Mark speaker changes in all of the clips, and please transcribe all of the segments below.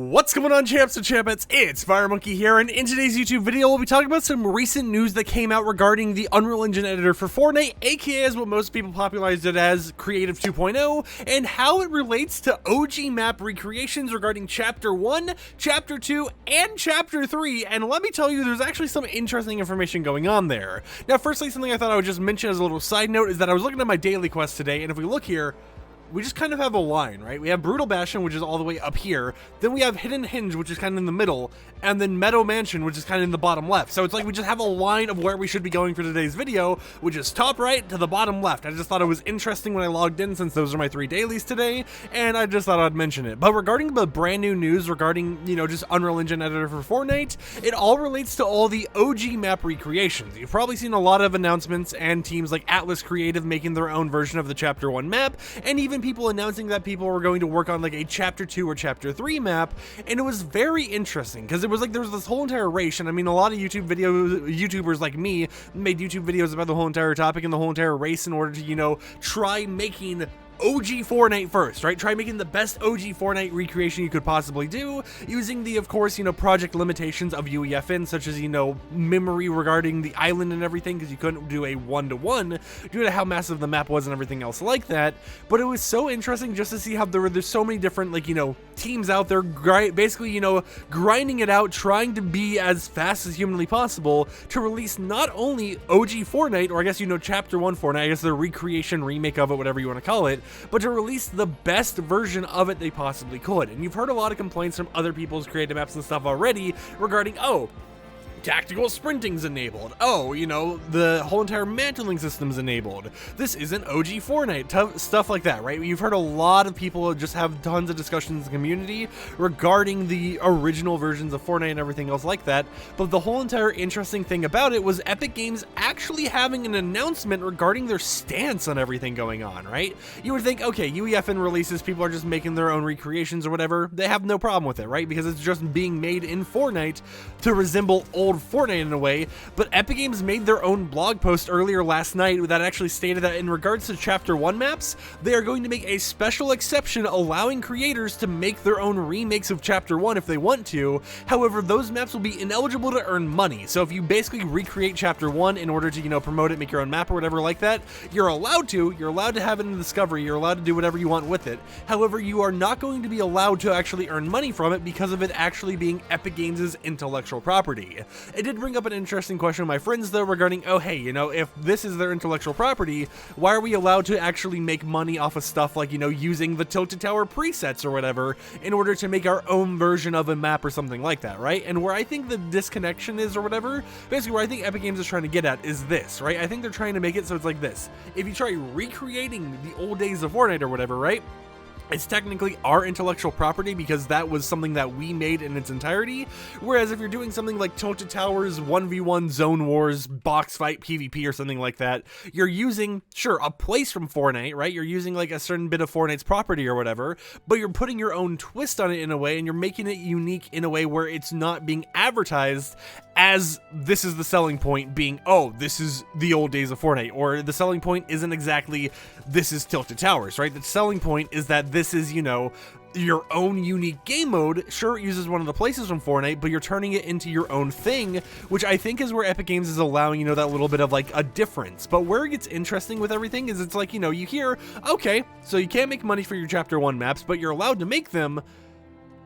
Speaker 1: What's going on, champs and champettes? It's FireMonkey here, and in today's YouTube video, we'll be talking about some recent news that came out regarding the Unreal Engine editor for Fortnite, aka as what most people popularized it as Creative 2.0, and how it relates to OG map recreations regarding Chapter 1, Chapter 2, and Chapter 3, and let me tell you, there's actually some interesting information going on there. Now, firstly, something I thought I would just mention as a little side note is that I was looking at my daily quest today, and if we look here, we just kind of have a line, right? We have Brutal Bastion, which is all the way up here. Then we have Hidden Hinge, which is kind of in the middle. And then Meadow Mansion, which is kind of in the bottom left. So it's like we just have a line of where we should be going for today's video, which is top right to the bottom left. I just thought it was interesting when I logged in, since those are my 3 dailies today, and I just thought I'd mention it. But regarding the brand new news regarding, you know, just Unreal Engine editor for Fortnite, it all relates to all the OG map recreations. You've probably seen a lot of announcements and teams like Atlas Creative making their own version of the Chapter 1 map, and even people announcing that people were going to work on like a Chapter 2 or Chapter 3 map, and it was very interesting because it was like there was this whole entire race, and I mean a lot of YouTubers like me made YouTube videos about the whole entire topic and the whole entire race in order to, you know, try making OG Fortnite first, right? Try making the best OG Fortnite recreation you could possibly do, using the, of course, you know, project limitations of UEFN, such as, you know, memory regarding the island and everything, because you couldn't do a one-to-one due to how massive the map was and everything else like that. But it was so interesting just to see how there's so many different, like, you know, teams out there basically, you know, grinding it out, trying to be as fast as humanly possible to release not only OG Fortnite, or I guess, you know, Chapter 1 Fortnite, I guess the recreation, remake of it, whatever you want to call it, but to release the best version of it they possibly could. And you've heard a lot of complaints from other people's creative maps and stuff already regarding, oh, tactical sprinting's enabled. Oh, you know, the whole entire mantling system's enabled. This isn't OG Fortnite, stuff like that, right? You've heard a lot of people just have tons of discussions in the community regarding the original versions of Fortnite and everything else like that. But the whole entire interesting thing about it was Epic Games actually having an announcement regarding their stance on everything going on, right? You would think, okay, UEFN releases, people are just making their own recreations or whatever. They have no problem with it, right? Because it's just being made in Fortnite to resemble old Fortnite in a way. But Epic Games made their own blog post earlier last night that actually stated that in regards to Chapter 1 maps, they are going to make a special exception allowing creators to make their own remakes of Chapter 1 if they want to. However, those maps will be ineligible to earn money. So if you basically recreate Chapter 1 in order to, you know, promote it, make your own map or whatever like that, you're allowed to have it in Discovery, you're allowed to do whatever you want with it. However, you are not going to be allowed to actually earn money from it because of it actually being Epic Games' intellectual property. It did bring up an interesting question with my friends though regarding, oh hey, you know, if this is their intellectual property, why are we allowed to actually make money off of stuff like, you know, using the Tilted Tower presets or whatever in order to make our own version of a map or something like that, right? And where I think the disconnection is or whatever, basically where I think Epic Games is trying to get at is this, right? I think they're trying to make it so it's like this. If you try recreating the old days of Fortnite or whatever, right? It's technically our intellectual property because that was something that we made in its entirety. Whereas if you're doing something like Tilted Towers, 1v1 Zone Wars, Box Fight, PvP or something like that, you're using, sure, a place from Fortnite, right? You're using like a certain bit of Fortnite's property or whatever, but you're putting your own twist on it in a way, and you're making it unique in a way where it's not being advertised as this is the selling point being, oh, this is the old days of Fortnite, or the selling point isn't exactly this is Tilted Towers, right? The selling point is that this is, you know, your own unique game mode. Sure, it uses one of the places from Fortnite, but you're turning it into your own thing, which I think is where Epic Games is allowing, you know, that little bit of like a difference. But where it gets interesting with everything is it's like, you know, you hear, okay, so you can't make money for your Chapter 1 maps, but you're allowed to make them.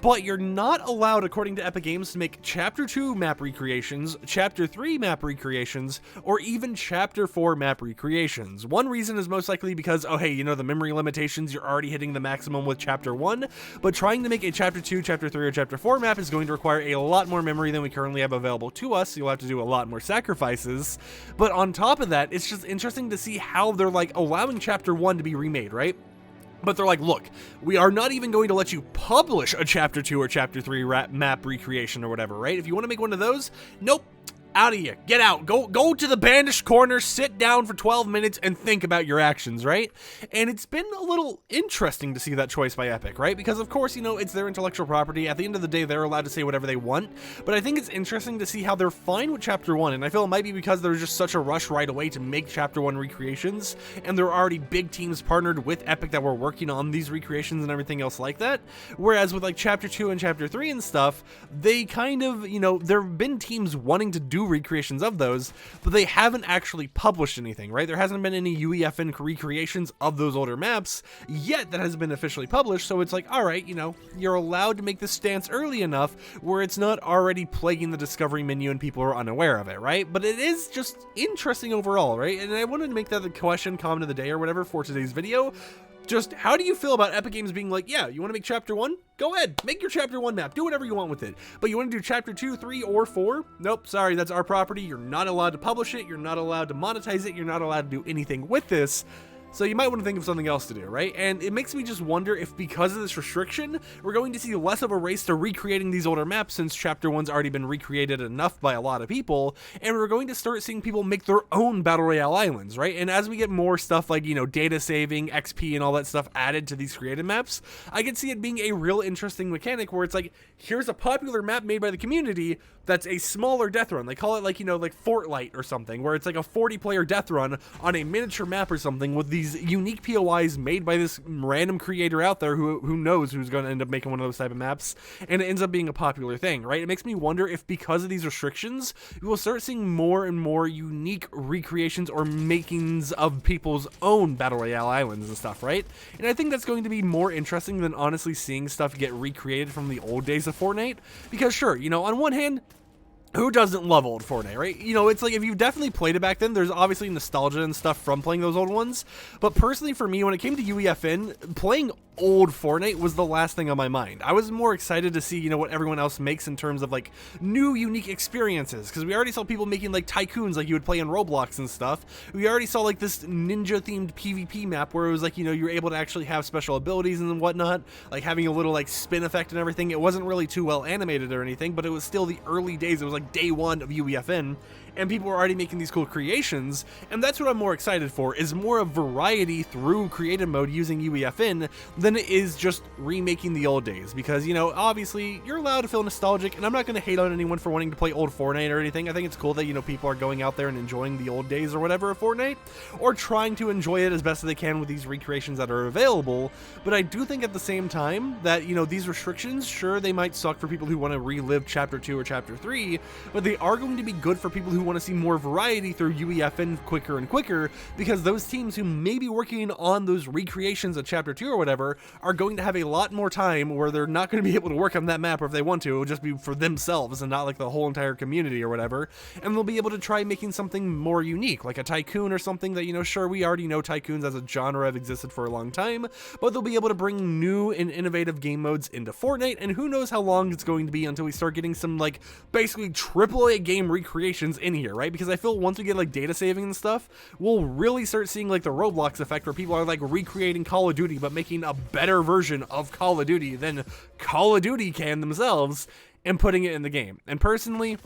Speaker 1: But you're not allowed, according to Epic Games, to make Chapter 2 map recreations, Chapter 3 map recreations, or even Chapter 4 map recreations. One reason is most likely because, oh hey, you know, the memory limitations, you're already hitting the maximum with Chapter 1, but trying to make a Chapter 2, Chapter 3, or Chapter 4 map is going to require a lot more memory than we currently have available to us, so you'll have to do a lot more sacrifices. But on top of that, it's just interesting to see how they're like allowing Chapter 1 to be remade, right? But they're like, look, we are not even going to let you publish a Chapter 2 or Chapter 3 map recreation or whatever, right? If you want to make one of those, nope. out of here. Get out. Go to the banished corner, sit down for 12 minutes, and think about your actions, right? And it's been a little interesting to see that choice by Epic, right? Because, of course, you know, it's their intellectual property. At the end of the day, they're allowed to say whatever they want. But I think it's interesting to see how they're fine with Chapter 1. And I feel it might be because there's just such a rush right away to make Chapter 1 recreations. And there are already big teams partnered with Epic that were working on these recreations and everything else like that. Whereas with, like, Chapter 2 and Chapter 3 and stuff, they kind of, you know, there have been teams wanting to do recreations of those, but they haven't actually published anything, right? There hasn't been any UEFN recreations of those older maps yet that has been officially published, so it's like, all right, you know, you're allowed to make this stance early enough where it's not already plaguing the discovery menu and people are unaware of it, right? But it is just interesting overall, right? And I wanted to make that the question, comment of the day or whatever for today's video. Just how do you feel about Epic Games being like, yeah, you want to make Chapter 1? Go ahead, make your Chapter 1 map, do whatever you want with it. But you want to do Chapter 2, 3, or 4? Nope, sorry, that's our property. You're not allowed to publish it, you're not allowed to monetize it, you're not allowed to do anything with this. So you might want to think of something else to do, right? And it makes me just wonder if because of this restriction, we're going to see less of a race to recreating these older maps since Chapter 1's already been recreated enough by a lot of people, and we're going to start seeing people make their own Battle Royale islands, right? And as we get more stuff like, you know, data saving, XP, and all that stuff added to these created maps, I can see it being a real interesting mechanic where it's like, here's a popular map made by the community that's a smaller death run. They call it like, you know, like Fortnite or something, where it's like a 40-player death run on a miniature map or something with these unique POIs made by this random creator out there who knows who's going to end up making one of those type of maps, and it ends up being a popular thing, right? It makes me wonder if because of these restrictions, we will start seeing more and more unique recreations or makings of people's own Battle Royale islands and stuff, right? And I think that's going to be more interesting than honestly seeing stuff get recreated from the old days of Fortnite, because sure, you know, on one hand, who doesn't love old Fortnite, right? You know, it's like if you've definitely played it back then, there's obviously nostalgia and stuff from playing those old ones. But personally for me, when it came to UEFN, playing old Fortnite was the last thing on my mind. I was more excited to see, you know, what everyone else makes in terms of like new unique experiences, because we already saw people making like tycoons like you would play in Roblox and stuff. We already saw like this ninja themed PvP map where it was like, you know, you're able to actually have special abilities and whatnot, like having a little like spin effect and everything. It wasn't really too well animated or anything, but it was still the early days. It was like day one of UEFN, and people were already making these cool creations, and that's what I'm more excited for, is more of variety through creative mode using UEFN than it is just remaking the old days, because, you know, obviously you're allowed to feel nostalgic, and I'm not going to hate on anyone for wanting to play old Fortnite or anything. I think it's cool that, you know, people are going out there and enjoying the old days or whatever of Fortnite, or trying to enjoy it as best as they can with these recreations that are available, but I do think at the same time that, you know, these restrictions, sure, they might suck for people who want to relive Chapter 2 or Chapter 3, but they are going to be good for people who want to see more variety through UEFN quicker and quicker, because those teams who may be working on those recreations of Chapter 2 or whatever are going to have a lot more time where they're not going to be able to work on that map, or if they want to, it'll just be for themselves and not like the whole entire community or whatever, and they'll be able to try making something more unique, like a tycoon or something that, you know, sure, we already know tycoons as a genre have existed for a long time, but they'll be able to bring new and innovative game modes into Fortnite, and who knows how long it's going to be until we start getting some like basically AAA game recreations in here, right? Because I feel once we get like data saving and stuff, we'll really start seeing like the Roblox effect where people are like recreating Call of Duty but making a better version of Call of Duty than Call of Duty can themselves and putting it in the game. And personally,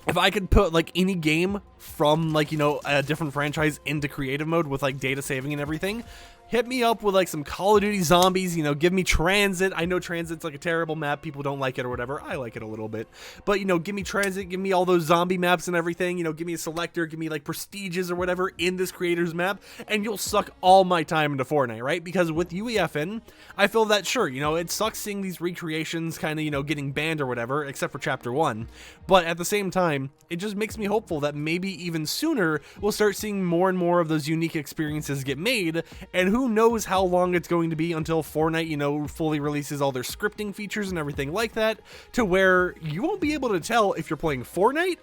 Speaker 1: if I could put like any game from like, you know, a different franchise into creative mode with like data saving and everything, hit me up with like some Call of Duty Zombies, you know, give me Transit. I know Transit's like a terrible map, people don't like it or whatever. I like it a little bit, but, you know, give me Transit, give me all those zombie maps and everything, you know, give me a selector, give me like Prestiges or whatever in this creator's map, and you'll suck all my time into Fortnite, right? Because with UEFN, I feel that, sure, you know, it sucks seeing these recreations kind of, you know, getting banned or whatever, except for Chapter 1, but at the same time, it just makes me hopeful that maybe even sooner we'll start seeing more and more of those unique experiences get made, and who knows how long it's going to be until Fortnite, you know, fully releases all their scripting features and everything like that, to where you won't be able to tell if you're playing Fortnite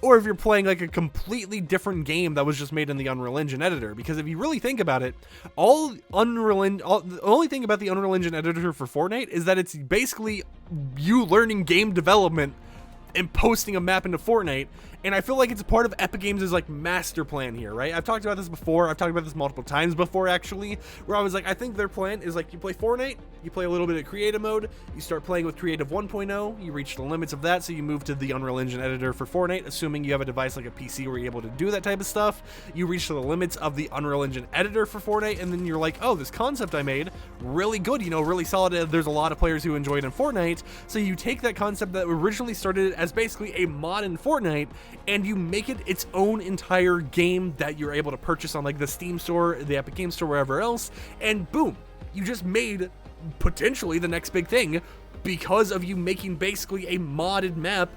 Speaker 1: or if you're playing like a completely different game that was just made in the Unreal Engine editor. Because if you really think about it, the only thing about the Unreal Engine editor for Fortnite is that it's basically you learning game development and posting a map into Fortnite, And I feel like it's a part of Epic Games' like master plan here, right? I've talked about this before. I've talked about this multiple times before, actually, where I was like, I think their plan is like, you play Fortnite, you play a little bit of creative mode, you start playing with creative 1.0, you reach the limits of that, so you move to the Unreal Engine editor for Fortnite, assuming you have a device like a PC where you're able to do that type of stuff. You reach the limits of the Unreal Engine editor for Fortnite, and then you're like, oh, this concept I made, really good, you know, really solid. There's a lot of players who enjoy it in Fortnite, so you take that concept that originally started as basically a mod in Fortnite, and you make it its own entire game that you're able to purchase on like the Steam store, the Epic Games store, wherever else, and boom, you just made potentially the next big thing because of you making basically a modded map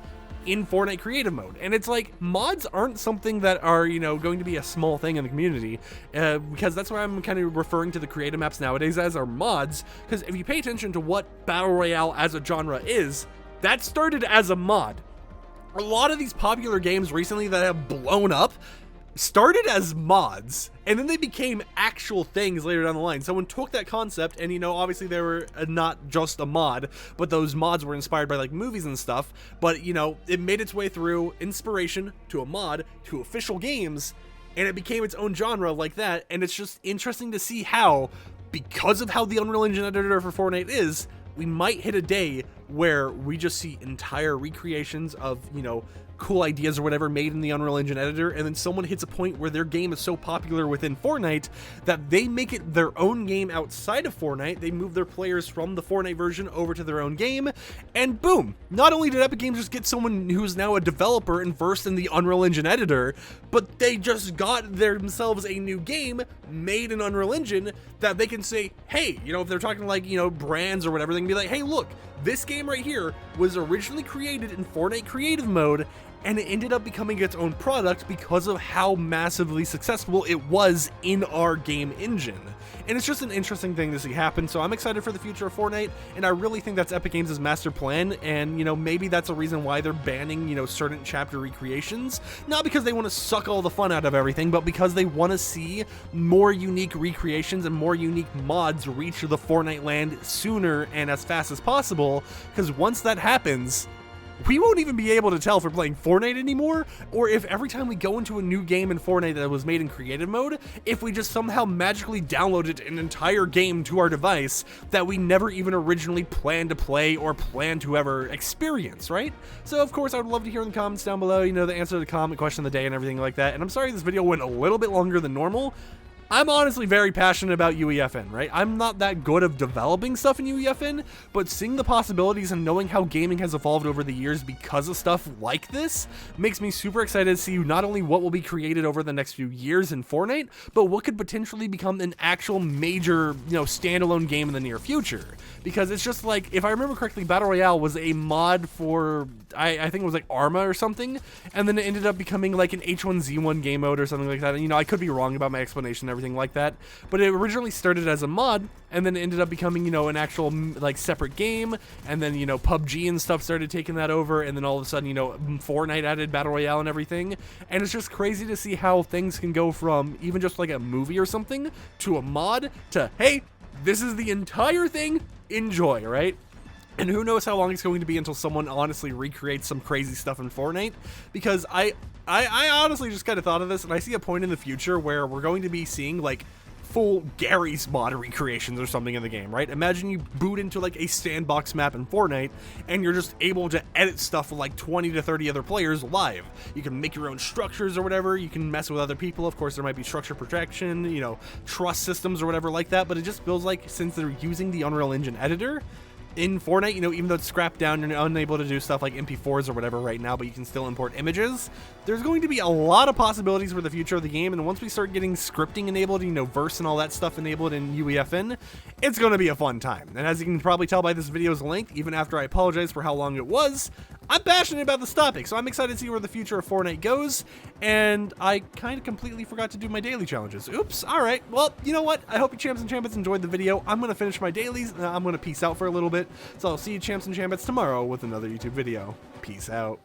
Speaker 1: in Fortnite creative mode. And it's like, mods aren't something that are, you know, going to be a small thing in the community, because that's why I'm kind of referring to the creative maps nowadays as our mods, because if you pay attention to what Battle Royale as a genre is, that started as a mod. A lot of these popular games recently that have blown up started as mods, and then they became actual things later down the line. Someone took that concept, and, you know, obviously they were not just a mod, but those mods were inspired by like movies and stuff, but, you know, it made its way through inspiration to a mod to official games, and it became its own genre like that. And it's just interesting to see how, because of how the Unreal Engine editor for Fortnite is, we might hit a day where we just see entire recreations of, you know, cool ideas or whatever made in the Unreal Engine editor, and then someone hits a point where their game is so popular within Fortnite that they make it their own game outside of Fortnite. They move their players from the Fortnite version over to their own game, and boom, not only did Epic Games just get someone who's now a developer and versed in the Unreal Engine editor, but they just got themselves a new game made in Unreal Engine that they can say, hey, you know, if they're talking like, you know, brands or whatever, they can be like, hey, look, this game right here was originally created in Fortnite creative mode, and it ended up becoming its own product because of how massively successful it was in our game engine. And it's just an interesting thing to see happen, so I'm excited for the future of Fortnite, and I really think that's Epic Games' master plan, and, you know, maybe that's a reason why they're banning, you know, certain chapter recreations, not because they want to suck all the fun out of everything, but because they want to see more unique recreations and more unique mods reach the Fortnite land sooner and as fast as possible, because once that happens, we won't even be able to tell if we're playing Fortnite anymore, or if every time we go into a new game in Fortnite that was made in creative mode, if we just somehow magically downloaded an entire game to our device that we never even originally planned to play or planned to ever experience, right? So of course I would love to hear in the comments down below, you know, the answer to the comment question of the day and everything like that. And I'm sorry this video went a little bit longer than normal. I'm honestly very passionate about UEFN, right? I'm not that good of developing stuff in UEFN, but seeing the possibilities and knowing how gaming has evolved over the years because of stuff like this makes me super excited to see not only what will be created over the next few years in Fortnite, but what could potentially become an actual major, you know, standalone game in the near future. Because it's just like, if I remember correctly, Battle Royale was a mod for, I think it was like Arma or something, and then it ended up becoming like an H1Z1 game mode or something like that. And, you know, I could be wrong about my explanation and everything like that, but it originally started as a mod, and then it ended up becoming, you know, an actual like separate game, and then, you know, PUBG and stuff started taking that over, and then all of a sudden, you know, Fortnite added Battle Royale and everything, and it's just crazy to see how things can go from even just like a movie or something to a mod to, hey, this is the entire thing, enjoy, right? And who knows how long it's going to be until someone honestly recreates some crazy stuff in Fortnite, because I honestly just kind of thought of this, and I see a point in the future where we're going to be seeing like full Gary's mod recreations or something in the game, right? Imagine you boot into like a sandbox map in Fortnite, and you're just able to edit stuff with like 20 to 30 other players live. You can make your own structures or whatever, you can mess with other people, of course there might be structure protection, you know, trust systems or whatever like that, but it just feels like since they're using the Unreal Engine editor in Fortnite, you know, even though it's scrapped down, you're unable to do stuff like MP4s or whatever right now, but you can still import images. There's going to be a lot of possibilities for the future of the game, and once we start getting scripting enabled, you know, verse and all that stuff enabled in UEFN, it's going to be a fun time. And as you can probably tell by this video's length, even after I apologize for how long it was, I'm passionate about this topic, so I'm excited to see where the future of Fortnite goes, and I kind of completely forgot to do my daily challenges. Oops, alright, well, you know what, I hope you champs and champions enjoyed the video. I'm going to finish my dailies, and I'm going to peace out for a little bit, so I'll see you champs and champions tomorrow with another YouTube video. Peace out.